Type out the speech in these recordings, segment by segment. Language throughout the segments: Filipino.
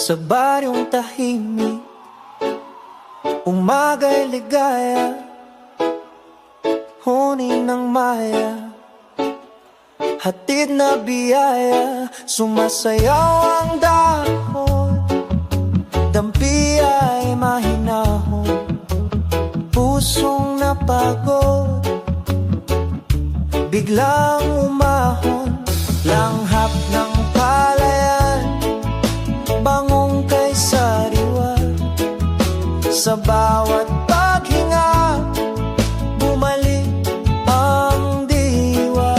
Sa baryong tahimik, umaga'y ligaya, huni ng maya, hatid na biyaya. Sumasayaw ang dahon, dampi ay mahinahon, pusong napagod, biglang umahon. Langhap ng palayan, bangong kay sariwa. Sa bawat paghinga, bumalik ang diwa.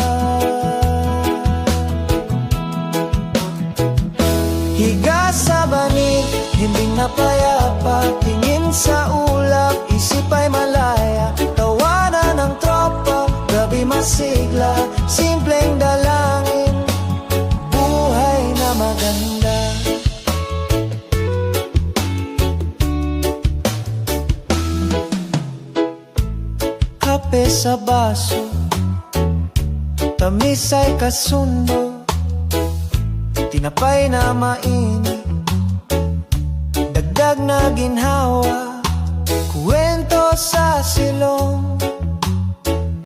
Higa sa banig, hindi na payapa, tingin sa ulap, isip ay malaya. Tawanan ng tropa, gabi masigla, simpleng dalangin, buhay na maganda. Kape sa baso, tamis ay kasundo, tinapay na mainit, dagdag na ginhawa, kwento sa silong.